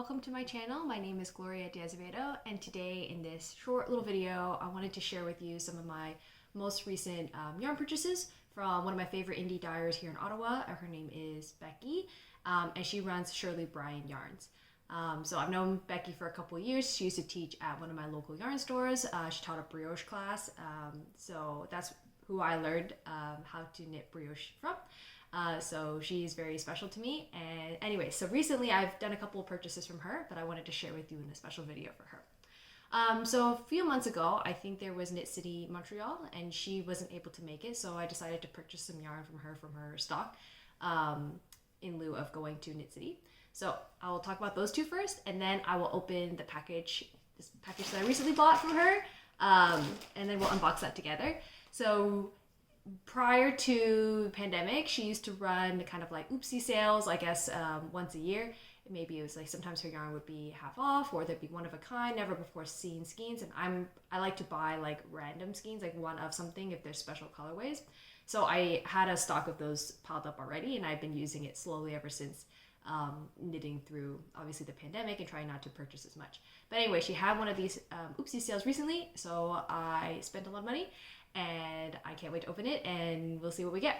welcome to my channel. My name is Gloria de Azevedo, and today in this short little video I wanted to share with you some of my most recent yarn purchases from one of my favorite indie dyers here in Ottawa. Her name is Becky, and she runs Shirley Yarns. So I've known Becky for a couple of years. She used to teach at one of my local yarn stores. She taught a brioche class, so that's who I learned how to knit brioche from. So she's very special to me. And anyway, so recently I've done a couple of purchases from her, but I wanted to share with you in a special video for her. So a few months ago, I think there was Knit City Montreal, and she wasn't able to make it, so I decided to purchase some yarn from her stock, in lieu of going to Knit City. So I will talk about those two first, and then I will open this package that I recently bought from her, and then we'll unbox that together. So prior to the pandemic, she used to run kind of like oopsie sales, I guess, once a year. Maybe it was like sometimes her yarn would be half off, or there'd be one of a kind, never before seen skeins. And I like to buy like random skeins, like one of something if there's special colorways. So I had a stock of those piled up already, and I've been using it slowly ever since, knitting through obviously the pandemic and trying not to purchase as much. But anyway, she had one of these oopsie sales recently, so I spent a lot of money and I can't wait to open it, and we'll see what we get.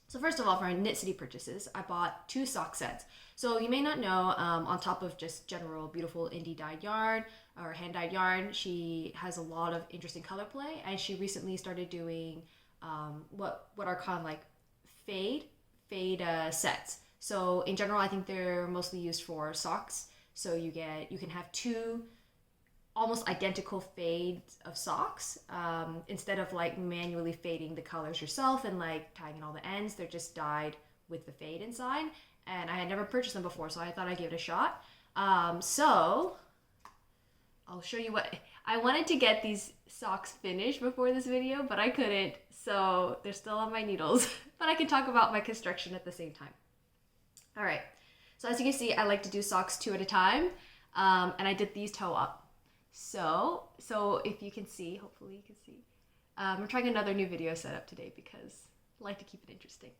So first of all, for our Knit City purchases, I bought 2 sock sets. So you may not know, on top of just general beautiful indie dyed yarn or hand dyed yarn, she has a lot of interesting color play, and she recently started doing what are called like fade sets. So in general, I think they're mostly used for socks. So you can have 2 almost identical fades of socks, instead of like manually fading the colors yourself and like tying in all the ends. They're just dyed with the fade inside, and I had never purchased them before, so I thought I'd give it a shot. So I'll show you what I wanted to get these socks finished before this video, but I couldn't, so they're still on my needles. But I can talk about my construction at the same time. All right, so as you can see, I like to do socks 2 at a time, and I did these toe up. So if you can see, hopefully you can see, I'm trying another new video setup today because I like to keep it interesting.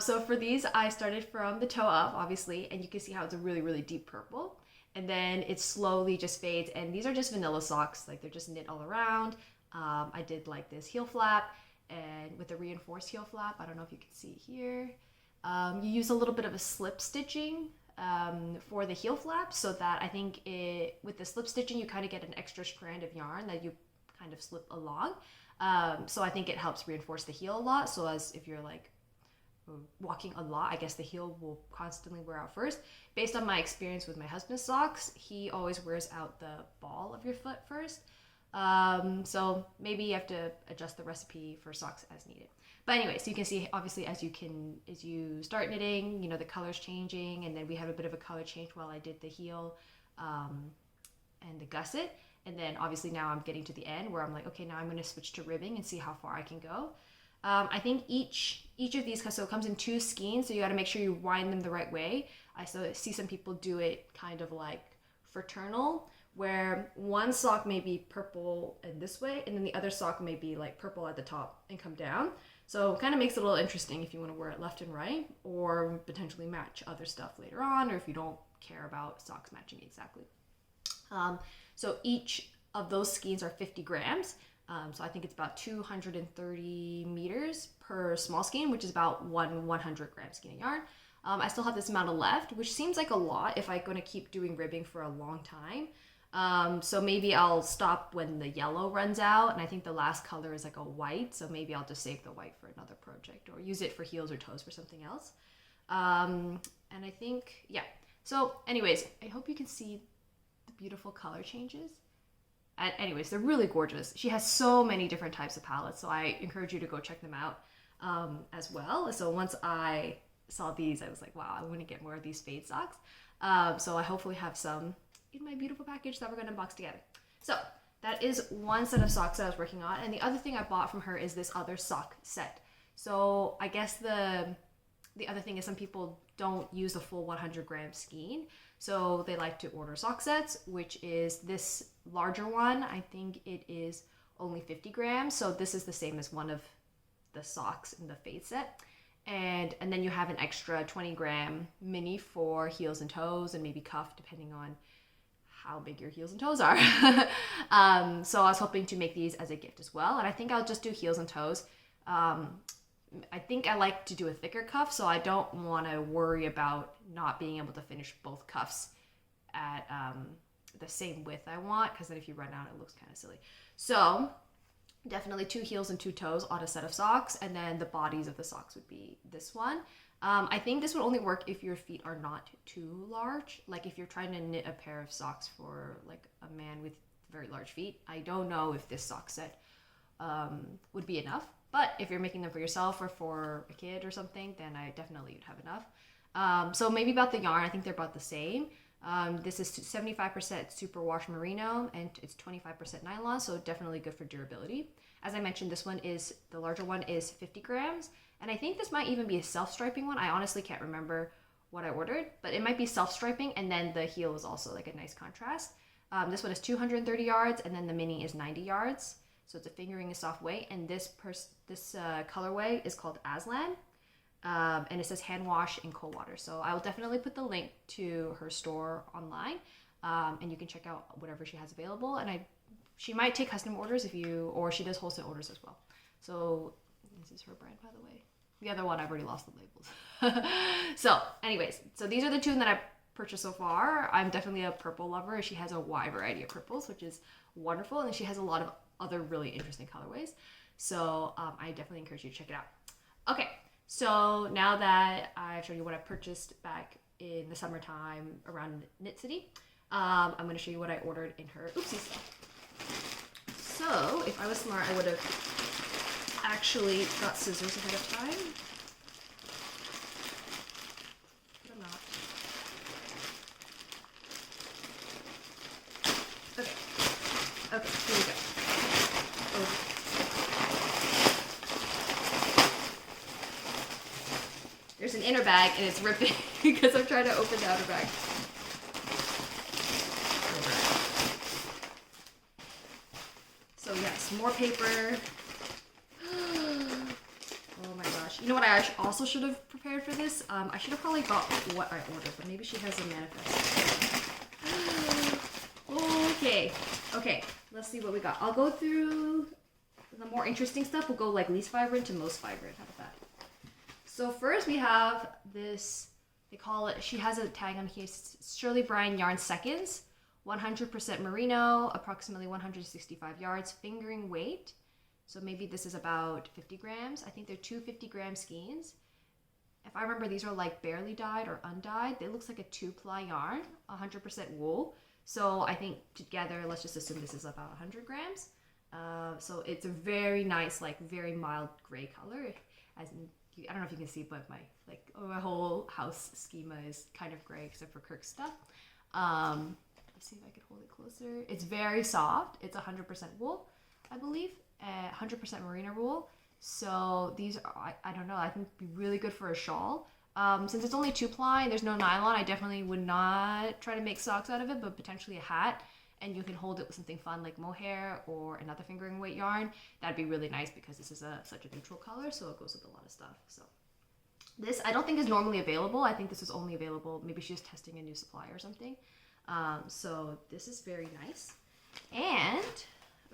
So for these, I started from the toe up, obviously, and you can see how it's a really, really deep purple. And then it slowly just fades, and these are just vanilla socks, like they're just knit all around. I did like this heel flap, and with a reinforced heel flap, I don't know if you can see here. You use a little bit of a slip stitching for the heel flap, so that I think with the slip stitching you kind of get an extra strand of yarn that you kind of slip along. So I think it helps reinforce the heel a lot, so as if you're like walking a lot, I guess the heel will constantly wear out first. Based on my experience with my husband's socks, he always wears out the ball of your foot first. So maybe you have to adjust the recipe for socks as needed. But anyway, so you can see obviously as you start knitting, you know, the color's changing, and then we have a bit of a color change while I did the heel and the gusset. And then obviously now I'm getting to the end where I'm like, okay, now I'm going to switch to ribbing and see how far I can go. I think each of these, so it comes in 2 skeins, so you got to make sure you wind them the right way. I see some people do it kind of like fraternal, where one sock may be purple in this way, and then the other sock may be like purple at the top and come down. So it kind of makes it a little interesting if you want to wear it left and right, or potentially match other stuff later on, or if you don't care about socks matching exactly. So each of those skeins are 50 grams. So I think it's about 230 meters per small skein, which is about 100 gram skein of yarn. I still have this amount of left, which seems like a lot if I'm going to keep doing ribbing for a long time. So maybe I'll stop when the yellow runs out, and I think the last color is like a white, so maybe I'll just save the white for another project or use it for heels or toes for something else. And I think, yeah. So anyways, I hope you can see the beautiful color changes. And anyways, they're really gorgeous. She has so many different types of palettes, so I encourage you to go check them out as well. So once I saw these, I was like, wow, I want to get more of these fade socks. So I hopefully have some in my beautiful package that we're going to unbox together. So that is one set of socks that I was working on, and the other thing I bought from her is this other sock set. So I guess the other thing is some people don't use the full 100 gram skein, so they like to order sock sets, which is this larger one. I think it is only 50 grams, so this is the same as one of the socks in the fade set. And then you have an extra 20-gram mini for heels and toes and maybe cuff, depending on how big your heels and toes are. So I was hoping to make these as a gift as well. And I think I'll just do heels and toes. I think I like to do a thicker cuff, so I don't want to worry about not being able to finish both cuffs at the same width I want, because then if you run out, it looks kind of silly. So definitely 2 heels and 2 toes on a set of socks, and then the bodies of the socks would be this one. I think this would only work if your feet are not too large. Like if you're trying to knit a pair of socks for like a man with very large feet, I don't know if this sock set would be enough. But if you're making them for yourself or for a kid or something, then I definitely would have enough. So maybe about the yarn, I think they're about the same. This is 75% superwash merino and it's 25% nylon, so definitely good for durability. As I mentioned, this one is, the larger one is 50 grams, and I think this might even be a self-striping one. I honestly can't remember what I ordered, but it might be self-striping, and then the heel is also like a nice contrast. This one is 230 yards, and then the mini is 90 yards, so it's a fingering a soft weight, and this colorway is called Aslan. And it says hand wash in cold water. So I will definitely put the link to her store online, and you can check out whatever she has available. And she might take custom orders or she does wholesale orders as well. So this is her brand, by the way. The other one, I've already lost the labels. So anyways, so these are the 2 that I've purchased so far. I'm definitely a purple lover. She has a wide variety of purples, which is wonderful. And she has a lot of other really interesting colorways. So I definitely encourage you to check it out. Okay. So now that I've shown you what I purchased back in the summertime around Knit City, I'm going to show you what I ordered in her oopsies. So if I was smart, I would have actually got scissors ahead of time. But I'm not. Okay, here we go. There's an inner bag and it's ripping because I'm trying to open the outer bag. So yes, more paper. Oh my gosh. You know what I also should have prepared for this? I should have probably got what I ordered, but maybe she has a manifest. Okay, let's see what we got. I'll go through the more interesting stuff. We'll go like least vibrant to most vibrant. How about that? So first we have this, they call it, she has a tag on here, Shirley Bryan Yarn Seconds, 100% merino, approximately 165 yards, fingering weight. So maybe this is about 50 grams. I think they're 2 50-gram skeins. If I remember, these are like barely dyed or undyed. It looks like a 2-ply yarn, 100% wool. So I think together, let's just assume this is about 100 grams. So it's a very nice, like very mild gray color. As in, I don't know if you can see, but my whole house schema is kind of gray except for Kirk's stuff. Let's see if I can hold it closer. It's very soft. It's 100% wool, I believe, 100% merino wool. So these are, I don't know, I think be really good for a shawl. Since it's only 2-ply, there's no nylon, I definitely would not try to make socks out of it, but potentially a hat. And you can hold it with something fun like mohair or another fingering weight yarn. That'd be really nice because this is such a neutral color, so it goes with a lot of stuff. So this I don't think is normally available. I think this is only available, maybe she's testing a new supply or something. So this is very nice. And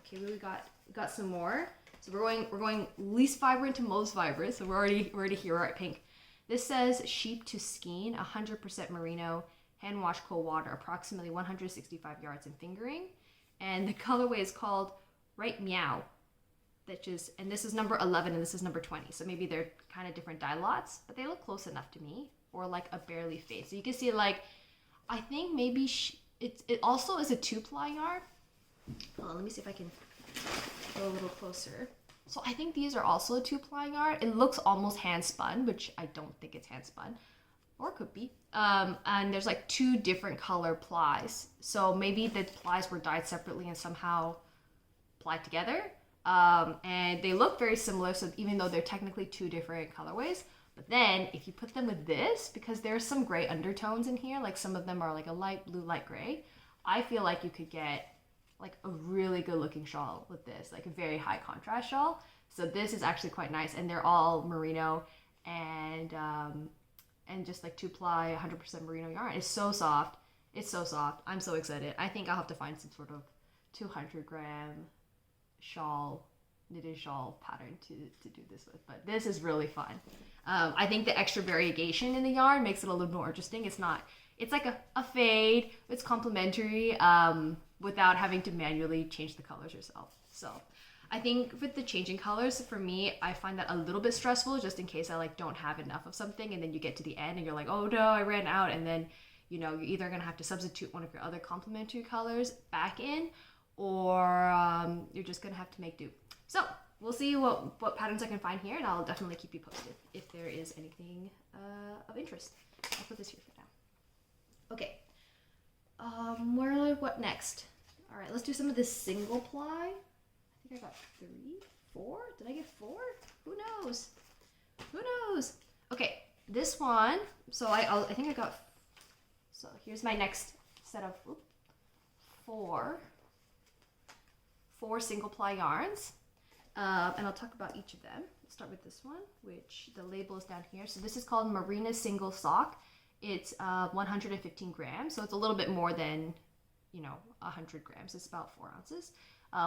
okay, we got some more. So we're going least vibrant to most vibrant. So we're already here. We're at pink. This says sheep to skein, 100% merino. Hand wash cold water, approximately 165 yards in fingering. And the colorway is called Right Meow. And this is number 11 and this is number 20. So maybe they're kind of different dye lots, but they look close enough to me. Or like a barely fade. So you can see like, I think maybe it also is a 2-ply yarn. Oh, let me see if I can go a little closer. So I think these are also a 2-ply yarn. It looks almost hand spun, which I don't think it's hand spun. Or it could be. And there's like 2 different color plies. So maybe the plies were dyed separately and somehow plied together. And they look very similar, so even though they're technically 2 different colorways. But then if you put them with this, because there's some gray undertones in here, like some of them are like a light blue, light gray, I feel like you could get like a really good looking shawl with this, like a very high contrast shawl. So this is actually quite nice, and they're all merino. and just like 2-ply 100% merino yarn. It's so soft. It's so soft. I'm so excited. I think I'll have to find some sort of 200-gram shawl, knitted shawl pattern to do this with. But this is really fun. I think the extra variegation in the yarn makes it a little more interesting. It's like a fade. It's complementary without having to manually change the colors yourself. So I think with the changing colors, for me, I find that a little bit stressful just in case I like don't have enough of something and then you get to the end and you're like, oh no, I ran out. And then, you know, you're either going to have to substitute one of your other complementary colors back in, or you're just going to have to make do. So we'll see what patterns I can find here, and I'll definitely keep you posted if there is anything of interest. I'll put this here for now. Okay. What next? All right, let's do some of this single ply. I think I got 3, 4. Did I get 4? Who knows? Who knows? Okay, this one. So I think I got. So here's my next set of 4 single ply yarns, and I'll talk about each of them. Let's start with this one, which the label is down here. So this is called Marina Single Sock. It's 115 grams, so it's a little bit more than, 100 grams. It's about 4 ounces,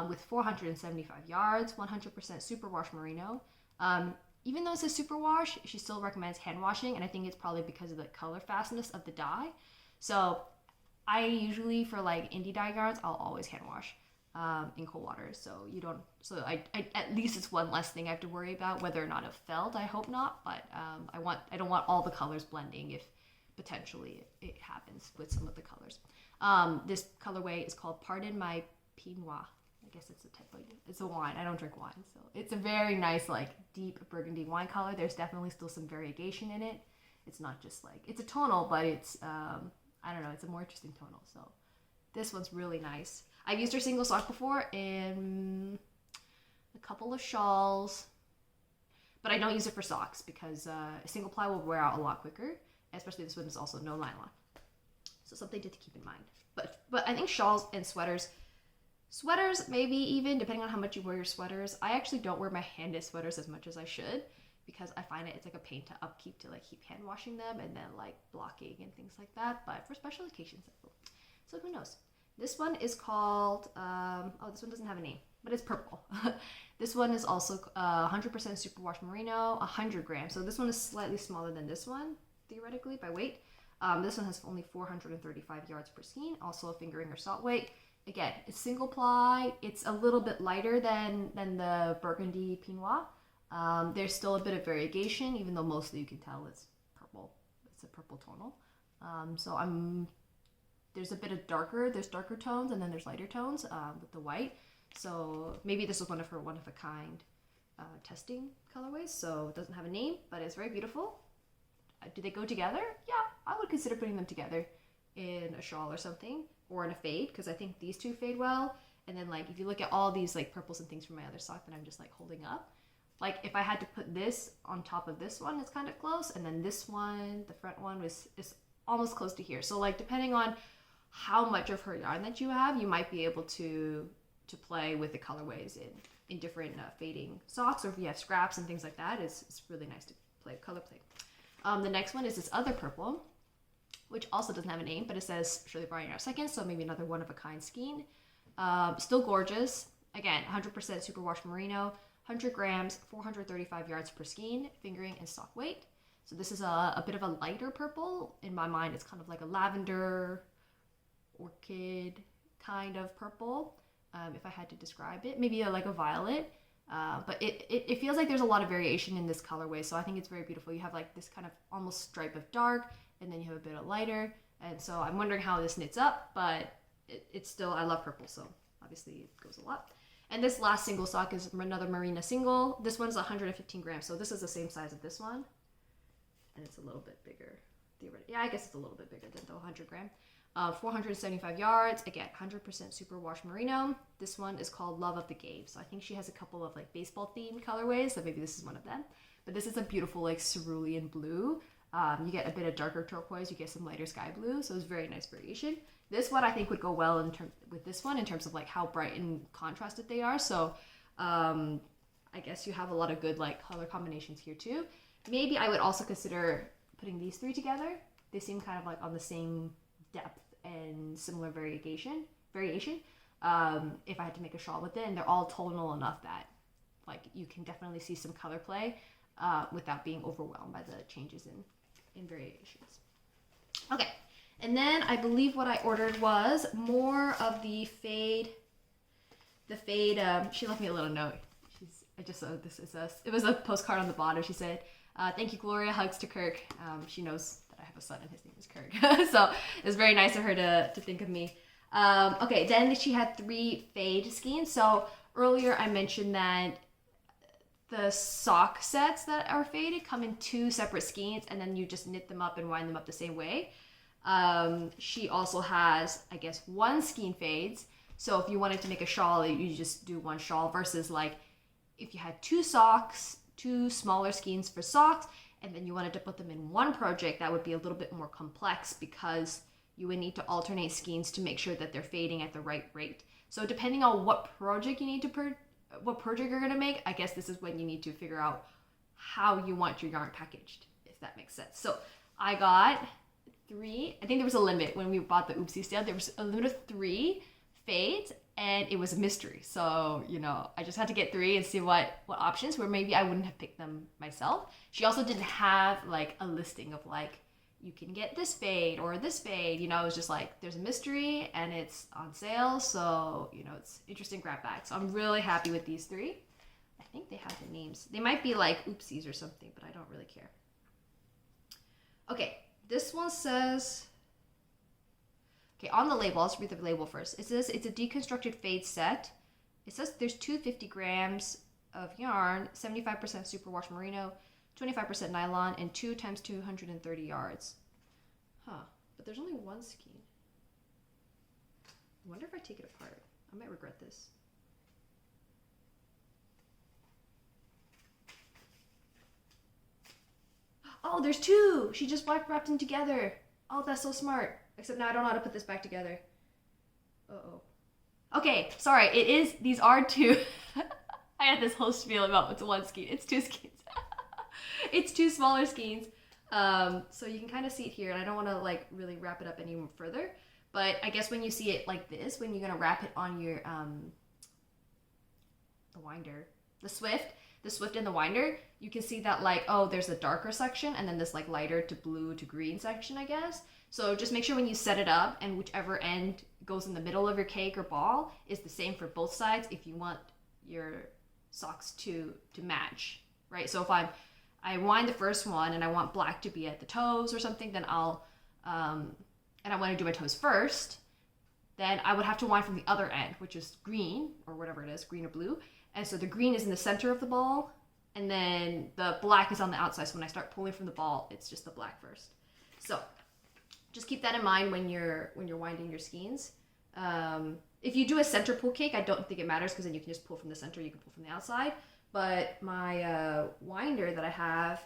with 475 yards, 100% superwash merino. Even though it says superwash, she still recommends hand washing, and I think it's probably because of the color fastness of the dye. So I usually, for like indie dye yarns, I'll always hand wash in cold water. So I at least it's one less thing I have to worry about whether or not it felt. I hope not, but I don't want all the colors blending if potentially it happens with some of the colors. This colorway is called Pardon My Pinois. I guess it's a type of, it's a wine. I don't drink wine, so it's a very nice, like, deep burgundy wine color. There's definitely still some variegation in it. It's not just like, it's a tonal, but it's I don't know, it's a more interesting tonal. So this one's really nice. I've used her single sock before in a couple of shawls, but I don't use it for socks because a single ply will wear out a lot quicker. Especially this one is also no nylon. So something to keep in mind. But I think shawls and sweaters maybe even, depending on how much you wear your sweaters. I actually don't wear my hand knit sweaters as much as I should because I find it's like a pain to upkeep to like keep hand washing them and then like blocking and things like that. But for special occasions, I will. So who knows? This one is called, this one doesn't have a name, but it's purple. This one is also 100% superwash merino, 100 grams. So this one is slightly smaller than this one, theoretically, by weight. This one has only 435 yards per skein, also a fingering or salt weight. Again, it's single ply. It's a little bit lighter than the burgundy pinois. There's still a bit of variegation, even though mostly you can tell it's purple. It's a purple tonal. There's a bit of there's darker tones, and then there's lighter tones with the white. So maybe this was one of her one-of-a-kind testing colorways, so it doesn't have a name, but it's very beautiful. Do they go together? Yeah, I would consider putting them together in a shawl or something, or in a fade, because I think these two fade well. And then like if you look at all these like purples and things from my other sock that I'm just like holding up, like if I had to put this on top of this one, it's kind of close, and then this one, the front one, is almost close to here. So like depending on how much of her yarn that you have, you might be able to play with the colorways in different fading socks, or if you have scraps and things like that, it's really nice to color play. The next one is this other purple, which also doesn't have a name, but it says Shirley Bryan Our Second, so maybe another one-of-a-kind skein. Still gorgeous. Again, 100% superwash merino, 100 grams, 435 yards per skein, fingering and stock weight. So this is a bit of a lighter purple. In my mind, it's kind of like a lavender, orchid kind of purple, if I had to describe it. Maybe like a violet. But it feels like there's a lot of variation in this colorway, so I think it's very beautiful. You have like this kind of almost stripe of dark, and then you have a bit of lighter, and so I'm wondering how this knits up, but it's still, I love purple, so obviously it goes a lot. And this last single sock is another Marina single. This one's 115 grams, so this is the same size as this one, and it's a little bit bigger. Yeah, I guess it's a little bit bigger than the 100 gram. 475 yards, again, 100% superwash merino. This one is called Love of the Game. So I think she has a couple of like baseball themed colorways, so maybe this is one of them. But this is a beautiful like cerulean blue. You get a bit of darker turquoise, you get some lighter sky blue, so it's very nice variation. This one I think would go well with this one in terms of like how bright and contrasted they are. So I guess you have a lot of good like color combinations here too. Maybe I would also consider putting these 3 together. They seem kind of like on the same depth and similar variation. If I had to make a shawl with it, and they're all tonal enough that like you can definitely see some color play without being overwhelmed by the changes in variations. Okay, and then I believe what I ordered was more of the fade. She left me a little note. I just saw this is it was a postcard on the bottom. She said, "Thank you, Gloria. Hugs to Kirk." She knows that I have a son and his name is Kirk, so it was very nice of her to think of me. Okay, then she had 3 fade skeins. So earlier I mentioned that the sock sets that are faded come in 2 separate skeins, and then you just knit them up and wind them up the same way. She also has, I guess, 1 skein fades. So if you wanted to make a shawl, you just do 1 shawl versus like if you had 2 socks, 2 smaller skeins for socks, and then you wanted to put them in 1 project, that would be a little bit more complex because you would need to alternate skeins to make sure that they're fading at the right rate. So depending on what project you need to what project you're gonna make, I guess this is when you need to figure out how you want your yarn packaged, if that makes sense. So I got 3, I think there was a limit when we bought the Oopsie sale, there was a limit of 3 fades, and it was a mystery. So, you know, I just had to get 3 and see what options, where maybe I wouldn't have picked them myself. She also didn't have like a listing of like, you can get this fade or this fade, you know. It was just like, there's a mystery and it's on sale, so, you know, it's interesting grab bag. So I'm really happy with these 3. I think they have the names. They might be like oopsies or something, but I don't really care. Okay, this one says, okay, on the label, let's read the label first. It says it's a deconstructed fade set. It says there's 250 grams of yarn, 75% superwash merino, 25% nylon, and 2 times 230 yards. Huh, but there's only 1 skein. I wonder if I take it apart. I might regret this. Oh, there's 2! She just wrapped them together. Oh, that's so smart. Except now I don't know how to put this back together. Uh-oh. Okay, sorry, these are 2. I had this whole spiel about it's 1 skein. It's 2 skeins. It's 2 smaller skeins. So you can kind of see it here, and I don't want to like really wrap it up any further, but I guess when you see it like this, when you're gonna wrap it on your the winder, the swift and the winder, you can see that like, oh, there's a darker section and then this like lighter to blue to green section, I guess. So just make sure when you set it up, and whichever end goes in the middle of your cake or ball is the same for both sides if you want your socks to match, right? So if I wind the first one and I want black to be at the toes or something, then I'll, and I want to do my toes first, then I would have to wind from the other end, which is green or whatever it is, green or blue. And so the green is in the center of the ball, and then the black is on the outside. So when I start pulling from the ball, it's just the black first. So just keep that in mind when you're winding your skeins. If you do a center pull cake, I don't think it matters because then you can just pull from the center, you can pull from the outside. But my winder that I have,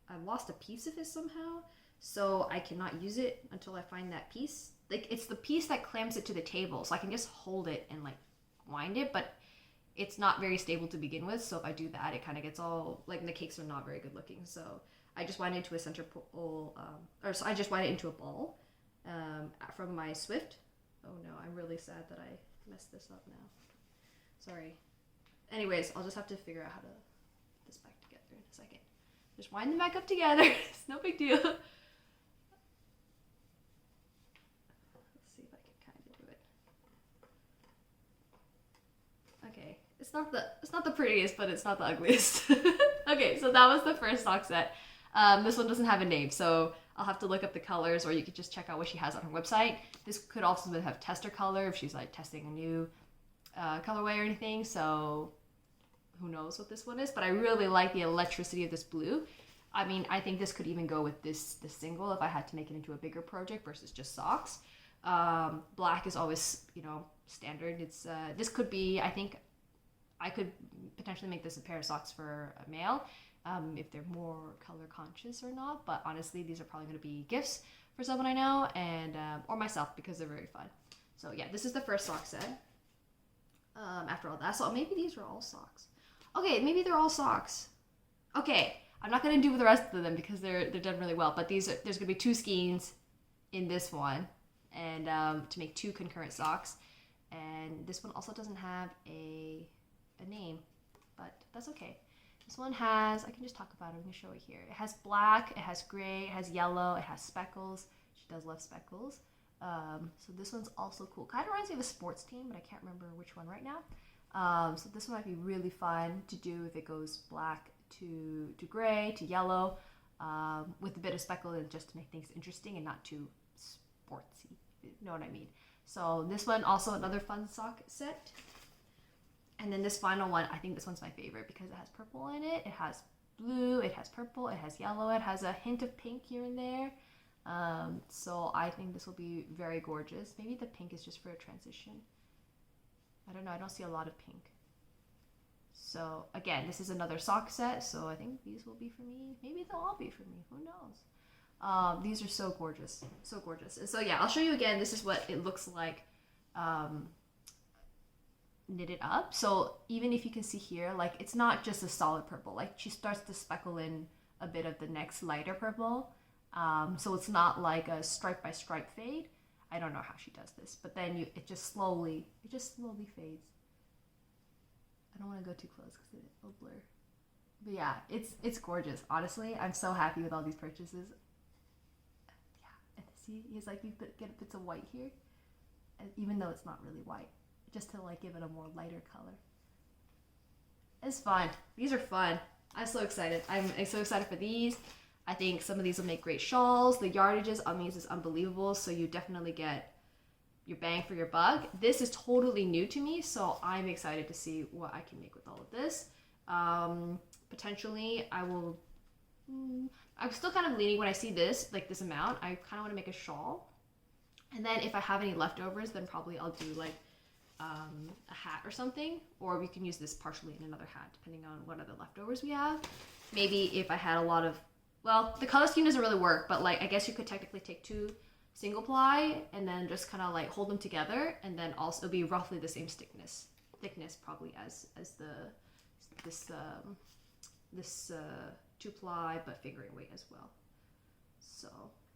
I lost a piece of it somehow, so I cannot use it until I find that piece. Like, it's the piece that clamps it to the table, so I can just hold it and like wind it, but it's not very stable to begin with. So if I do that, it kind of gets all like, the cakes are not very good looking. So I just wind it into a center pull, so I just wind it into a ball from my Swift. Oh no, I'm really sad that I messed this up now. Sorry. Anyways, I'll just have to figure out how to put this back together in a second. Just wind them back up together. It's no big deal. Let's see if I can kind of do it. Okay, it's not the prettiest, but it's not the ugliest. Okay, so that was the first sock set. This one doesn't have a name, so I'll have to look up the colors, or you could just check out what she has on her website. This could also have tester color if she's like testing a new colorway or anything, so who knows what this one is, but I really like the electricity of this blue. I mean, I think this could even go with this single if I had to make it into a bigger project versus just socks. Black is always, you know, standard. It's this could be, I think I could potentially make this a pair of socks for a male, if they're more color conscious or not, but honestly these are probably going to be gifts for someone I know, and or myself, because they're very fun. So yeah, this is the first sock set. After all that, so maybe these are all socks. Okay, maybe they're all socks. Okay, I'm not gonna do the rest of them because they're done really well. But there's gonna be 2 skeins in this one, and to make 2 concurrent socks. And this one also doesn't have a name, but that's okay. This one has, I can just talk about it. I'm gonna show it here. It has black, it has gray, it has yellow, it has speckles. She does love speckles. So this one's also cool. Kind of reminds me of a sports team, but I can't remember which one right now. So this one might be really fun to do if it goes black to gray to yellow, with a bit of speckle, and just to make things interesting and not too sportsy. You know what I mean? So this one also another fun sock set. And then this final one, I think this one's my favorite because it has purple in it. It has blue, it has purple, it has yellow, it has a hint of pink here and there. So I think this will be very gorgeous. Maybe the pink is just for a transition. I don't know, I don't see a lot of pink. So again, this is another sock set, so I think these will be for me. Maybe they'll all be for me, who knows? These are so gorgeous, so gorgeous. And so yeah, I'll show you again. This is what it looks like knitted up. So even if you can see here, like it's not just a solid purple, like she starts to speckle in a bit of the next lighter purple. So it's not like a stripe by stripe fade. I don't know how she does this, but then it just slowly fades. I don't want to go too close because it'll blur. But yeah, it's gorgeous. Honestly, I'm so happy with all these purchases. Yeah, and see, he's like, you get bits of white here, and even though it's not really white, just to like give it a more lighter color. It's fun. These are fun. I'm so excited. I'm so excited for these. I think some of these will make great shawls. The yardages on these is unbelievable, so you definitely get your bang for your buck. This is totally new to me, so I'm excited to see what I can make with all of this. Potentially, I will... I'm still kind of leaning when I see this, like this amount, I kind of want to make a shawl. And then if I have any leftovers, then probably I'll do like a hat or something, or we can use this partially in another hat, depending on what other leftovers we have. Maybe if I had a lot of... Well, the color scheme doesn't really work, but like I guess you could technically take 2 single ply and then just kind of like hold them together, and then also be roughly the same thickness probably as this 2 ply, but fingering weight as well. So,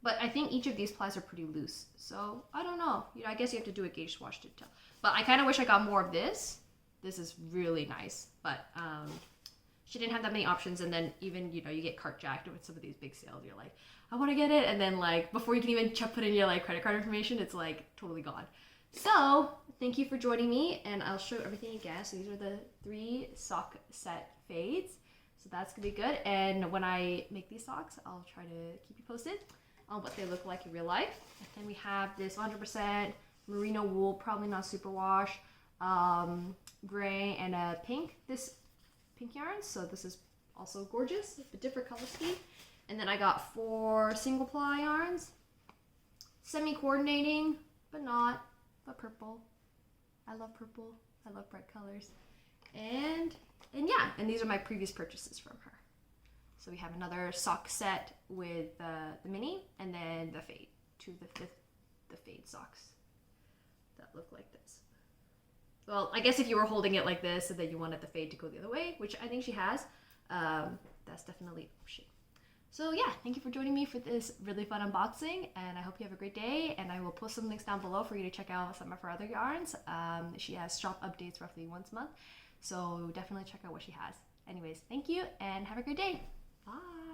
but I think each of these plies are pretty loose, so I don't know. You know, I guess you have to do a gauge swatch to tell. But I kind of wish I got more of this. This is really nice, but she didn't have that many options. And then even, you know, you get cart jacked with some of these big sales. You're like, I want to get it, and then like before you can even put in your like credit card information, it's like totally gone. So thank you for joining me, and I'll show everything again. So these are the 3 sock set fades. So that's gonna be good. And when I make these socks, I'll try to keep you posted on what they look like in real life. And then we have this 100% merino wool, probably not superwash, gray and a pink. This pink yarn. So this is also gorgeous, a different color scheme. And then I got 4 single ply yarns, semi-coordinating, but purple. I love purple. I love bright colors. And yeah, and these are my previous purchases from her. So we have another sock set with the mini, and then the fade, the fade socks that look like this. Well, I guess if you were holding it like this and then you wanted the fade to go the other way, which I think she has, that's definitely an option. So yeah, thank you for joining me for this really fun unboxing, and I hope you have a great day, and I will post some links down below for you to check out some of her other yarns. She has shop updates roughly once a month, so definitely check out what she has. Anyways, thank you and have a great day. Bye.